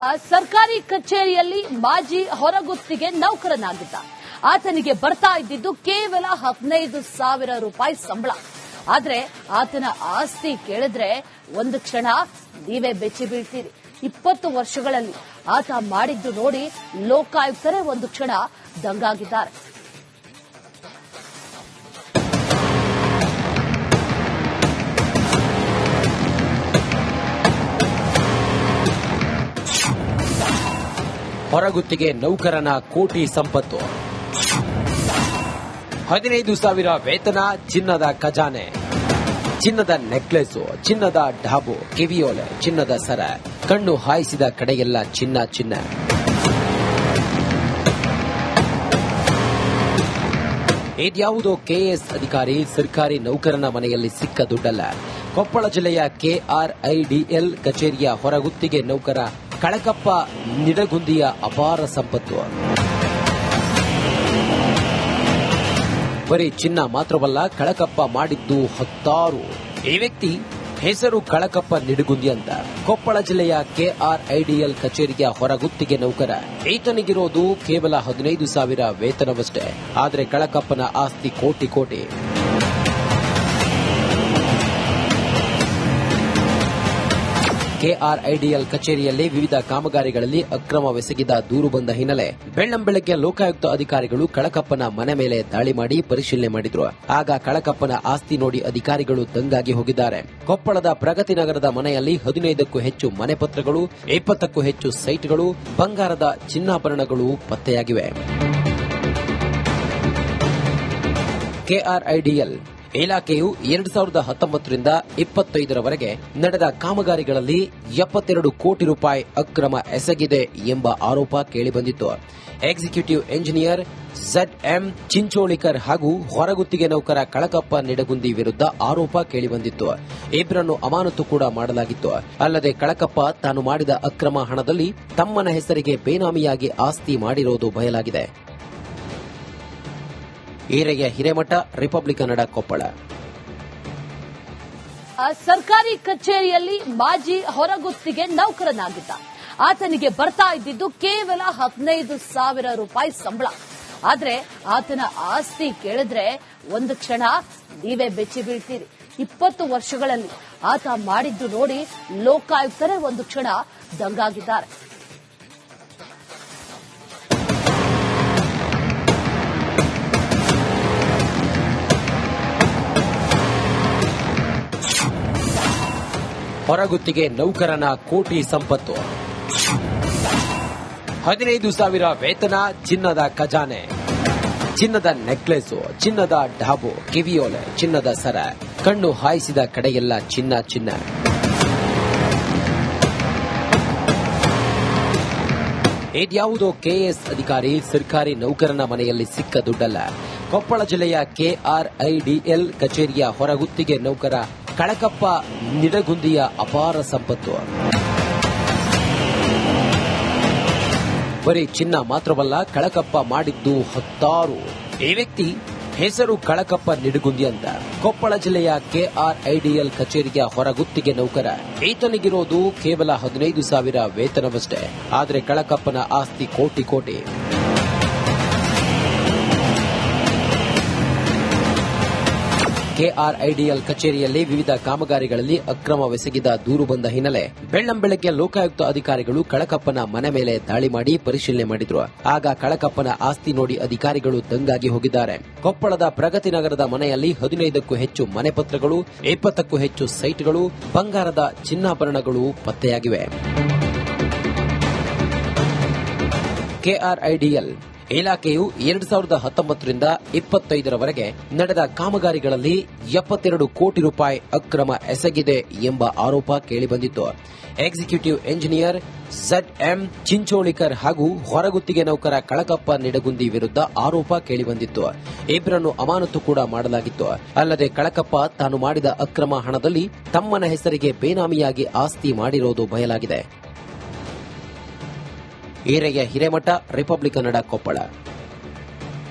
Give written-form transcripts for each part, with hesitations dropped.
ಸರ್ಕಾರಿ ಕಚೇರಿಯಲ್ಲಿ ಮಾಜಿ ಹೊರಗುತ್ತಿಗೆ ನೌಕರನಾಗಿದ್ದ. ಆತನಿಗೆ ಬರ್ತಾ ಇದ್ದಿದ್ದು ಕೇವಲ 15,000 ರೂಪಾಯಿ ಸಂಬಳ. ಆದ್ರೆ ಆತನ ಆಸ್ತಿ ಕೇಳಿದ್ರೆ ಒಂದು ಕ್ಷಣ ನೀವೇ ಬೆಚ್ಚಿ ಬೀಳ್ತೀರಿ. 20 ವರ್ಷಗಳಲ್ಲಿ ಆತ ಮಾಡಿದ್ದು ನೋಡಿ ಲೋಕಾಯುಕ್ತರೇ ಒಂದು ಕ್ಷಣ ದಂಗಾಗಿದ್ದಾರೆ. ಹೊರಗುತ್ತಿಗೆ ನೌಕರನ ಕೋಟಿ ಸಂಪತ್ತು, 15,000 ವೇತನ, ಚಿನ್ನದ ಖಜಾನೆ, ಚಿನ್ನದ ನೆಕ್ಲೆಸ್, ಚಿನ್ನದ ಢಾಬು, ಕಿವಿಯೋಲೆ, ಚಿನ್ನದ ಸರ, ಕಣ್ಣು ಹಾಯಿಸಿದ ಕಡೆಯೆಲ್ಲ ಚಿನ್ನ ಚಿನ್ನ. ಇದ್ಯಾವುದೋ ಕೆಎಎಸ್ ಅಧಿಕಾರಿ ಸರ್ಕಾರಿ ನೌಕರನ ಮನೆಯಲ್ಲಿ ಸಿಕ್ಕ ದುಡ್ಡಲ್ಲ. ಕೊಪ್ಪಳ ಜಿಲ್ಲೆಯ ಕೆಆರ್ಐಡಿಎಲ್ ಕಚೇರಿಯ ಹೊರಗುತ್ತಿಗೆ ನೌಕರ ಕಳಕಪ್ಪ ನಿಡಗುಂದಿಯ ಅಪಾರ ಸಂಪತ್ತು. ಬರೀ ಚಿನ್ನ ಮಾತ್ರವಲ್ಲ, ಕಳಕಪ್ಪ ಮಾಡಿದ್ದು 10. ಈ ವ್ಯಕ್ತಿ ಹೆಸರು ಕಳಕಪ್ಪ ನಿಡಗುಂದಿ ಅಂತ. ಕೊಪ್ಪಳ ಜಿಲ್ಲೆಯ ಕೆಆರ್ಐಡಿಎಲ್ ಕಚೇರಿಯ ಹೊರಗುತ್ತಿಗೆ ನೌಕರ. ಈತನಿಗಿರೋದು ಕೇವಲ 15,000 ವೇತನವಷ್ಟೇ. ಆದರೆ ಕಳಕಪ್ಪನ ಆಸ್ತಿ ಕೋಟಿ ಕೋಟಿ. ಕೆಆರ್ಐಡಿಎಲ್ ಕಚೇರಿಯಲ್ಲಿ ವಿವಿಧ ಕಾಮಗಾರಿಗಳಲ್ಲಿ ಅಕ್ರಮವೆಸಗಿದ ದೂರು ಬಂದ ಹಿನ್ನೆಲೆ ಬೆಳ್ಳಂಬೆಳಗ್ಗೆ ಲೋಕಾಯುಕ್ತ ಅಧಿಕಾರಿಗಳು ಕಳಕಪ್ಪನ ಮನೆ ಮೇಲೆ ದಾಳಿ ಮಾಡಿ ಪರಿಶೀಲನೆ ಮಾಡಿದ್ರು. ಆಗ ಕಳಕಪ್ಪನ ಆಸ್ತಿ ನೋಡಿ ಅಧಿಕಾರಿಗಳು ದಂಗಾಗಿ ಹೋಗಿದ್ದಾರೆ. ಕೊಪ್ಪಳದ ಪ್ರಗತಿ ನಗರದ ಮನೆಯಲ್ಲಿ 15ಕ್ಕೂ ಹೆಚ್ಚು ಮನೆ ಪತ್ರಗಳು, 20ಕ್ಕೂ ಹೆಚ್ಚು ಸೈಟ್ಗಳು, ಬಂಗಾರದ ಚಿನ್ನಾಭರಣಗಳು ಪತ್ತೆಯಾಗಿವೆ. ಕೆಆರ್ಐಡಿಎಲ್ ಇಲಾಖೆಯು 2019ರಿಂದ 25ರವರೆಗೆ ನಡೆದ ಕಾಮಗಾರಿಗಳಲ್ಲಿ 72 ಕೋಟಿ ರೂಪಾಯಿ ಅಕ್ರಮ ಎಸಗಿದೆ ಎಂಬ ಆರೋಪ ಕೇಳಿಬಂದಿತ್ತು. ಎಕ್ಸಿಕ್ಯೂಟಿವ್ ಎಂಜಿನಿಯರ್ ZM ಚಿಂಚೋಳಿಕರ್ ಹಾಗೂ ಹೊರಗುತ್ತಿಗೆ ನೌಕರ ಕಳಕಪ್ಪ ನಿಡಗುಂದಿ ವಿರುದ್ಧ ಆರೋಪ ಕೇಳಿಬಂದಿತ್ತು. ಇಬ್ಬರನ್ನು ಅಮಾನತು ಕೂಡ ಮಾಡಲಾಗಿತ್ತು. ಅಲ್ಲದೆ ಕಳಕಪ್ಪ ತಾನು ಮಾಡಿದ ಅಕ್ರಮ ಹಣದಲ್ಲಿ ತಮ್ಮನ ಹೆಸರಿಗೆ ಬೇನಾಮಿಯಾಗಿ ಆಸ್ತಿ ಮಾಡಿರುವುದು ಬಯಲಾಗಿದೆ. ಈರೆಯ ಹಿರೇಮಠ, ರಿಪಬ್ಲಿಕ್ ಕನ್ನಡ, ಕೊಪ್ಪಳ. ಸರ್ಕಾರಿ ಕಚೇರಿಯಲ್ಲಿ ಮಾಜಿ ಹೊರಗುತ್ತಿಗೆ ನೌಕರನಾಗಿದ್ದ. ಆತನಿಗೆ ಬರ್ತಾ ಇದ್ದಿದ್ದು ಕೇವಲ 15,000 ರೂಪಾಯಿ ಸಂಬಳ. ಆದ್ರೆ ಆತನ ಆಸ್ತಿ ಕೇಳಿದ್ರೆ ಒಂದು ಕ್ಷಣ ನೀವೇ ಬೆಚ್ಚಿ ಬೀಳ್ತೀರಿ. 20 ವರ್ಷಗಳಲ್ಲಿ ಆತ ಮಾಡಿದ್ದು ನೋಡಿ ಲೋಕಾಯುಕ್ತರೇ ಒಂದು ಕ್ಷಣ ದಂಗಾಗಿದ್ದಾರೆ. ಹೊರಗುತ್ತಿಗೆ ನೌಕರನ ಕೋಟಿ ಸಂಪತ್ತು, 15,000 ವೇತನ, ಚಿನ್ನದ ಖಜಾನೆ, ಚಿನ್ನದ ನೆಕ್ಲೆಸ್, ಚಿನ್ನದ ಢಾಬು, ಕಿವಿಯೋಲೆ, ಚಿನ್ನದ ಸರ, ಕಣ್ಣು ಹಾಯಿಸಿದ ಕಡೆಯೆಲ್ಲ ಚಿನ್ನ ಚಿನ್ನ. ಇದ್ಯಾವುದೋ ಕೆಎಎಸ್ ಅಧಿಕಾರಿ ಸರ್ಕಾರಿ ನೌಕರನ ಮನೆಯಲ್ಲಿ ಸಿಕ್ಕ ದುಡ್ಡಲ್ಲ. ಕೊಪ್ಪಳ ಜಿಲ್ಲೆಯ ಕೆಆರ್ಐಡಿಎಲ್ ಕಚೇರಿಯ ಹೊರಗುತ್ತಿಗೆ ನೌಕರ ಕಳಕಪ್ಪ ನಿಡಗುಂದಿಯ ಅಪಾರ ಸಂಪತ್ತು. ಬರೀ ಚಿನ್ನ ಮಾತ್ರವಲ್ಲ, ಕಳಕಪ್ಪ ಮಾಡಿದ್ದು 10. ಈ ವ್ಯಕ್ತಿ ಹೆಸರು ಕಳಕಪ್ಪ ನಿಡಗುಂದಿ ಅಂತ. ಕೊಪ್ಪಳ ಜಿಲ್ಲೆಯ ಕೆಆರ್ಐಡಿಎಲ್ ಕಚೇರಿಯ ಹೊರಗುತ್ತಿಗೆ ನೌಕರ. ಈತನಿಗಿರೋದು ಕೇವಲ 15,000 ವೇತನವಷ್ಟೇ. ಆದರೆ ಕಳಕಪ್ಪನ ಆಸ್ತಿ ಕೋಟಿ ಕೋಟಿ. ಕೆಆರ್ಐಡಿಎಲ್ ಕಚೇರಿಯಲ್ಲಿ ವಿವಿಧ ಕಾಮಗಾರಿಗಳಲ್ಲಿ ಅಕ್ರಮವೆಸಗಿದ ದೂರು ಬಂದ ಹಿನ್ನೆಲೆ ಬೆಳ್ಳಂಬೆಳಗ್ಗೆ ಲೋಕಾಯುಕ್ತ ಅಧಿಕಾರಿಗಳು ಕಳಕಪ್ಪನ ಮನೆ ಮೇಲೆ ದಾಳಿ ಮಾಡಿ ಪರಿಶೀಲನೆ ಮಾಡಿದ್ರು. ಆಗ ಕಳಕಪ್ಪನ ಆಸ್ತಿ ನೋಡಿ ಅಧಿಕಾರಿಗಳು ದಂಗಾಗಿ ಹೋಗಿದ್ದಾರೆ. ಕೊಪ್ಪಳದ ಪ್ರಗತಿ ನಗರದ ಮನೆಯಲ್ಲಿ 15ಕ್ಕೂ ಹೆಚ್ಚು ಮನೆ ಪತ್ರಗಳು, 20ಕ್ಕೂ ಹೆಚ್ಚು ಸೈಟ್ಗಳು, ಬಂಗಾರದ ಚಿನ್ನಾಭರಣಗಳು ಪತ್ತೆಯಾಗಿವೆ. ಕೆಆರ್ಐಡಿಎಲ್ ಇಲಾಖೆಯು 2019ರಿಂದ 25ರವರೆಗೆ ನಡೆದ ಕಾಮಗಾರಿಗಳಲ್ಲಿ 72 ಕೋಟಿ ರೂಪಾಯಿ ಅಕ್ರಮ ಎಸಗಿದೆ ಎಂಬ ಆರೋಪ ಕೇಳಿಬಂದಿತ್ತು. ಎಕ್ಸಿಕ್ಯೂಟಿವ್ ಎಂಜಿನಿಯರ್ ZM ಚಿಂಚೋಳಿಕರ್ ಹಾಗೂ ಹೊರಗುತ್ತಿಗೆ ನೌಕರ ಕಳಕಪ್ಪ ನಿಡಗುಂದಿ ವಿರುದ್ಧ ಆರೋಪ ಕೇಳಿಬಂದಿತ್ತು. ಇಬ್ಬರನ್ನು ಅಮಾನತು ಕೂಡ ಮಾಡಲಾಗಿತ್ತು. ಅಲ್ಲದೆ ಕಳಕಪ್ಪ ತಾನು ಮಾಡಿದ ಅಕ್ರಮ ಹಣದಲ್ಲಿ ತಮ್ಮನ ಹೆಸರಿಗೆ ಬೇನಾಮಿಯಾಗಿ ಆಸ್ತಿ ಮಾಡಿರುವುದು ಬಯಲಾಗಿದೆ. ಈರೆಯ ಹಿರೇಮಠ, ರಿಪಬ್ಲಿಕ್ ಕನ್ನಡ, ಕೊಪ್ಪಳ.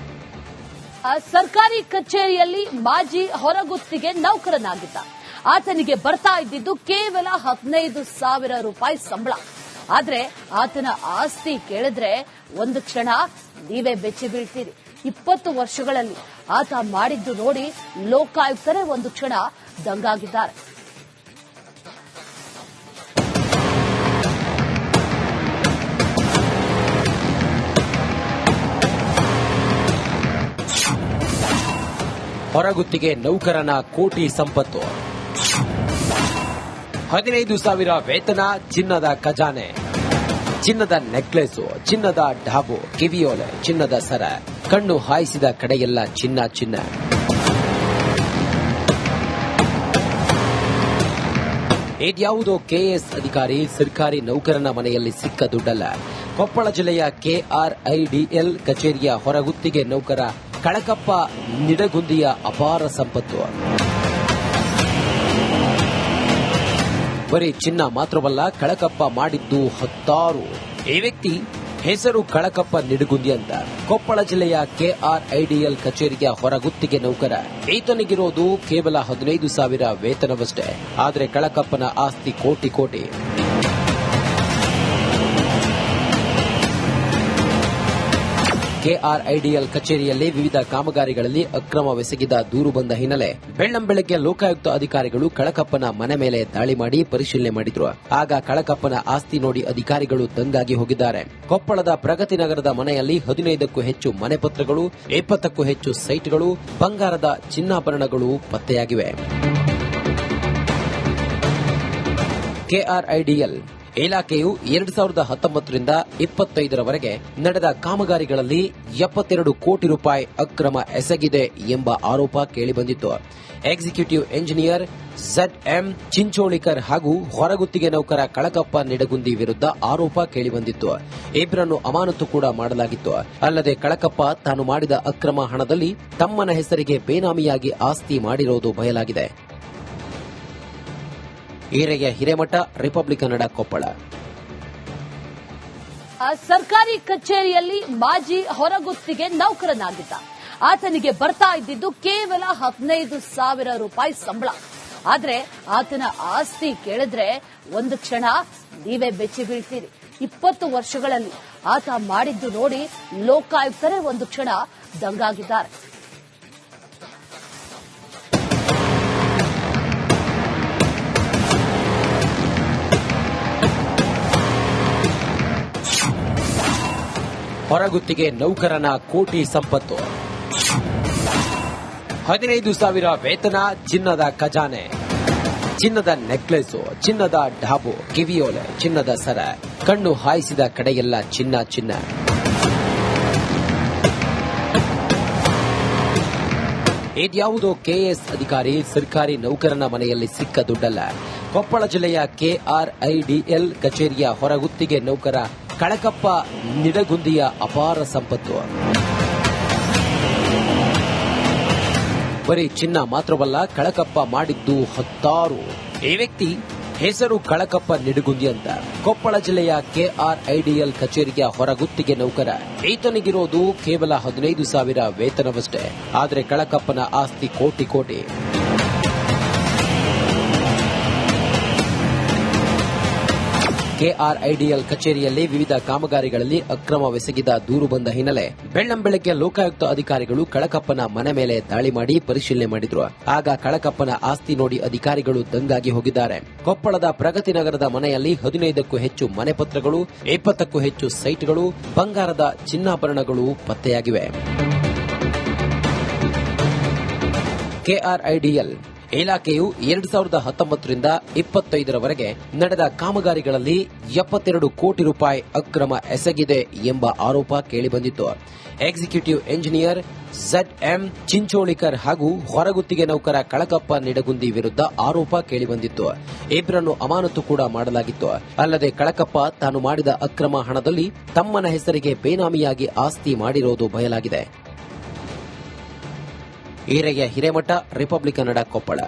ಸರ್ಕಾರಿ ಕಚೇರಿಯಲ್ಲಿ ಮಾಜಿ ಹೊರಗುತ್ತಿಗೆ ನೌಕರನಾಗಿದ್ದ. ಆತನಿಗೆ ಬರ್ತಾ ಇದ್ದಿದ್ದು ಕೇವಲ 15,000 ರೂಪಾಯಿ ಸಂಬಳ. ಆದ್ರೆ ಆತನ ಆಸ್ತಿ ಕೇಳಿದ್ರೆ ಒಂದು ಕ್ಷಣ ನೀವೇ ಬೆಚ್ಚಿ ಬೀಳ್ತೀರಿ. 20 ವರ್ಷಗಳಲ್ಲಿ ಆತ ಮಾಡಿದ್ದು ನೋಡಿ ಲೋಕಾಯುಕ್ತರೇ ಒಂದು ಕ್ಷಣ ದಂಗಾಗಿದ್ದಾರೆ. ಹೊರಗುತ್ತಿಗೆ ನೌಕರನ ಕೋಟಿ ಸಂಪತ್ತು, 15,000 ವೇತನ, ಚಿನ್ನದ ಖಜಾನೆ, ಚಿನ್ನದ ನೆಕ್ಲೆಸ್, ಚಿನ್ನದ ಢಾಬು, ಕಿವಿಯೋಲೆ, ಚಿನ್ನದ ಸರ, ಕಣ್ಣು ಹಾಯಿಸಿದ ಕಡೆಯೆಲ್ಲ ಚಿನ್ನ ಚಿನ್ನ. ಇದ್ಯಾವುದೋ ಕೆಎಎಸ್ ಅಧಿಕಾರಿ ಸರ್ಕಾರಿ ನೌಕರನ ಮನೆಯಲ್ಲಿ ಸಿಕ್ಕ ದುಡ್ಡಲ್ಲ. ಕೊಪ್ಪಳ ಜಿಲ್ಲೆಯ ಕೆಆರ್ಐಡಿಎಲ್ ಕಚೇರಿಯ ಹೊರಗುತ್ತಿಗೆ ನೌಕರ ಕಳಕಪ್ಪ ನಿಡಗುಂದಿಯ ಅಪಾರ ಸಂಪತ್ತು. ಬರೀ ಚಿನ್ನ ಮಾತ್ರವಲ್ಲ, ಕಳಕಪ್ಪ ಮಾಡಿದ್ದು 10. ಈ ವ್ಯಕ್ತಿ ಹೆಸರು ಕಳಕಪ್ಪ ನಿಡಗುಂದಿ ಅಂತ. ಕೊಪ್ಪಳ ಜಿಲ್ಲೆಯ ಕೆಆರ್ಐಡಿಎಲ್ ಕಚೇರಿಯ ಹೊರಗುತ್ತಿಗೆ ನೌಕರ. ಈತನಿಗಿರೋದು ಕೇವಲ 15,000 ವೇತನವಷ್ಟೇ. ಆದರೆ ಕಳಕಪ್ಪನ ಆಸ್ತಿ ಕೋಟಿ ಕೋಟಿ. ಕೆಆರ್ಐಡಿಎಲ್ ಕಚೇರಿಯಲ್ಲಿ ವಿವಿಧ ಕಾಮಗಾರಿಗಳಲ್ಲಿ ಅಕ್ರಮವೆಸಗಿದ ದೂರು ಬಂದ ಹಿನ್ನೆಲೆ ಬೆಳ್ಳಂಬೆಳಗ್ಗೆ ಲೋಕಾಯುಕ್ತ ಅಧಿಕಾರಿಗಳು ಕಳಕಪ್ಪನ ಮನೆ ಮೇಲೆ ದಾಳಿ ಮಾಡಿ ಪರಿಶೀಲನೆ ಮಾಡಿದ್ರು. ಆಗ ಕಳಕಪ್ಪನ ಆಸ್ತಿ ನೋಡಿ ಅಧಿಕಾರಿಗಳು ದಂಗಾಗಿ ಹೋಗಿದ್ದಾರೆ. ಕೊಪ್ಪಳದ ಪ್ರಗತಿ ನಗರದ ಮನೆಯಲ್ಲಿ 15ಕ್ಕೂ ಹೆಚ್ಚು ಮನೆ ಪತ್ರಗಳು, 20ಕ್ಕೂ ಹೆಚ್ಚು ಸೈಟ್ಗಳು, ಬಂಗಾರದ ಚಿನ್ನಾಭರಣಗಳು ಪತ್ತೆಯಾಗಿವೆ. ಕೆಆರ್ಐಡಿಎಲ್ ಇಲಾಖೆಯು 2019ರಿಂದ 25ರವರೆಗೆ ನಡೆದ ಕಾಮಗಾರಿಗಳಲ್ಲಿ 72 ಕೋಟಿ ರೂಪಾಯಿ ಅಕ್ರಮ ಎಸಗಿದೆ ಎಂಬ ಆರೋಪ ಕೇಳಿಬಂದಿತ್ತು. ಎಕ್ಸಿಕ್ಯೂಟಿವ್ ಎಂಜಿನಿಯರ್ ZM ಚಿಂಚೋಳಿಕರ್ ಹಾಗೂ ಹೊರಗುತ್ತಿಗೆ ನೌಕರ ಕಳಕಪ್ಪ ನಿಡಗುಂದಿ ವಿರುದ್ಧ ಆರೋಪ ಕೇಳಿಬಂದಿತ್ತು. ಇಬ್ಬರನ್ನು ಅಮಾನತು ಕೂಡ ಮಾಡಲಾಗಿತ್ತು. ಅಲ್ಲದೆ ಕಳಕಪ್ಪ ತಾನು ಮಾಡಿದ ಅಕ್ರಮ ಹಣದಲ್ಲಿ ತಮ್ಮನ ಹೆಸರಿಗೆ ಬೇನಾಮಿಯಾಗಿ ಆಸ್ತಿ ಮಾಡಿರುವುದು ಬಯಲಾಗಿದೆ. ಈರೆಯ ಹಿರೇಮಠ, ರಿಪಬ್ಲಿಕ್ ಕನ್ನಡ, ಕೊಪ್ಪಳ. ಸರ್ಕಾರಿ ಕಚೇರಿಯಲ್ಲಿ ಮಾಜಿ ಹೊರಗುತ್ತಿಗೆ ನೌಕರನಾಗಿದ್ದ. ಆತನಿಗೆ ಬರ್ತಾ ಇದ್ದಿದ್ದು ಕೇವಲ 15,000 ರೂಪಾಯಿ ಸಂಬಳ. ಆದ್ರೆ ಆತನ ಆಸ್ತಿ ಕೇಳಿದ್ರೆ ಒಂದು ಕ್ಷಣ ನೀವೇ ಬೆಚ್ಚಿ ಬೀಳ್ತೀರಿ. 20 ವರ್ಷಗಳಲ್ಲಿ ಆತ ಮಾಡಿದ್ದು ನೋಡಿ ಲೋಕಾಯುಕ್ತರೇ ಒಂದು ಕ್ಷಣ ದಂಗಾಗಿದ್ದಾರೆ. ಹೊರಗುತ್ತಿಗೆ ನೌಕರನ ಕೋಟಿ ಸಂಪತ್ತು, 15,000 ವೇತನ, ಚಿನ್ನದ ಖಜಾನೆ, ಚಿನ್ನದ ನೆಕ್ಲೆಸ್, ಚಿನ್ನದ ಢಾಬು, ಕಿವಿಯೋಲೆ, ಚಿನ್ನದ ಸರ, ಕಣ್ಣು ಹಾಯಿಸಿದ ಕಡೆಯೆಲ್ಲ ಚಿನ್ನ ಚಿನ್ನ. ಇದ್ಯಾವುದೋ ಕೆಎಎಸ್ ಅಧಿಕಾರಿ ಸರ್ಕಾರಿ ನೌಕರನ ಮನೆಯಲ್ಲಿ ಸಿಕ್ಕ ದುಡ್ಡಲ್ಲ. ಕೊಪ್ಪಳ ಜಿಲ್ಲೆಯ ಕೆಆರ್ಐಡಿಎಲ್ ಕಚೇರಿಯ ಹೊರಗುತ್ತಿಗೆ ನೌಕರ ಕಳಕಪ್ಪ ನಿಡಗುಂದಿಯ ಅಪಾರ ಸಂಪತ್ತು. ಬರೀ ಚಿನ್ನ ಮಾತ್ರವಲ್ಲ, ಕಳಕಪ್ಪ ಮಾಡಿದ್ದು 10. ಈ ವ್ಯಕ್ತಿ ಹೆಸರು ಕಳಕಪ್ಪ ನಿಡಗುಂದಿ ಅಂತ. ಕೊಪ್ಪಳ ಜಿಲ್ಲೆಯ ಕೆಆರ್ಐಡಿಎಲ್ ಕಚೇರಿಯ ಹೊರಗುತ್ತಿಗೆ ನೌಕರ. ಈತನಿಗಿರೋದು ಕೇವಲ 15,000 ವೇತನವಷ್ಟೇ. ಆದರೆ ಕಳಕಪ್ಪನ ಆಸ್ತಿ ಕೋಟಿ ಕೋಟಿ. ಕೆಆರ್ಐಡಿಎಲ್ ಕಚೇರಿಯಲ್ಲಿ ವಿವಿಧ ಕಾಮಗಾರಿಗಳಲ್ಲಿ ಅಕ್ರಮವೆಸಗಿದ ದೂರು ಬಂದ ಹಿನ್ನೆಲೆ ಬೆಳ್ಳಂಬೆಳಗ್ಗೆ ಲೋಕಾಯುಕ್ತ ಅಧಿಕಾರಿಗಳು ಕಳಕಪ್ಪನ ಮನೆ ಮೇಲೆ ದಾಳಿ ಮಾಡಿ ಪರಿಶೀಲನೆ ಮಾಡಿದ್ರು. ಆಗ ಕಳಕಪ್ಪನ ಆಸ್ತಿ ನೋಡಿ ಅಧಿಕಾರಿಗಳು ದಂಗಾಗಿ ಹೋಗಿದ್ದಾರೆ. ಕೊಪ್ಪಳದ ಪ್ರಗತಿ ನಗರದ ಮನೆಯಲ್ಲಿ 15ಕ್ಕೂ ಹೆಚ್ಚು ಮನೆ ಪತ್ರಗಳು, 20ಕ್ಕೂ ಹೆಚ್ಚು ಸೈಟ್ಗಳು, ಬಂಗಾರದ ಚಿನ್ನಾಭರಣಗಳು ಪತ್ತೆಯಾಗಿವೆ. ಕೆಆರ್ಐಡಿಎಲ್ ಇಲಾಖೆಯು 2019ರಿಂದ 25ರವರೆಗೆ ನಡೆದ ಕಾಮಗಾರಿಗಳಲ್ಲಿ 72 ಕೋಟಿ ರೂಪಾಯಿ ಅಕ್ರಮ ಎಸಗಿದೆ ಎಂಬ ಆರೋಪ ಕೇಳಿಬಂದಿತ್ತು. ಎಕ್ಸಿಕ್ಯೂಟಿವ್ ಎಂಜಿನಿಯರ್ ZM ಚಿಂಚೋಳಿಕರ್ ಹಾಗೂ ಹೊರಗುತ್ತಿಗೆ ನೌಕರ ಕಳಕಪ್ಪ ನಿಡಗುಂದಿ ವಿರುದ್ಧ ಆರೋಪ ಕೇಳಿಬಂದಿತ್ತು. ಇಬ್ಬರನ್ನು ಅಮಾನತು ಕೂಡ ಮಾಡಲಾಗಿತ್ತು. ಅಲ್ಲದೆ ಕಳಕಪ್ಪ ತಾನು ಮಾಡಿದ ಅಕ್ರಮ ಹಣದಲ್ಲಿ ತಮ್ಮನ ಹೆಸರಿಗೆ ಬೇನಾಮಿಯಾಗಿ ಆಸ್ತಿ ಮಾಡಿರುವುದು ಬಯಲಾಗಿದೆ. ಈರೆಯ ಹಿರೇಮಠ, ರಿಪಬ್ಲಿಕ್ ಕನ್ನಡ, ಕೊಪ್ಪಳ.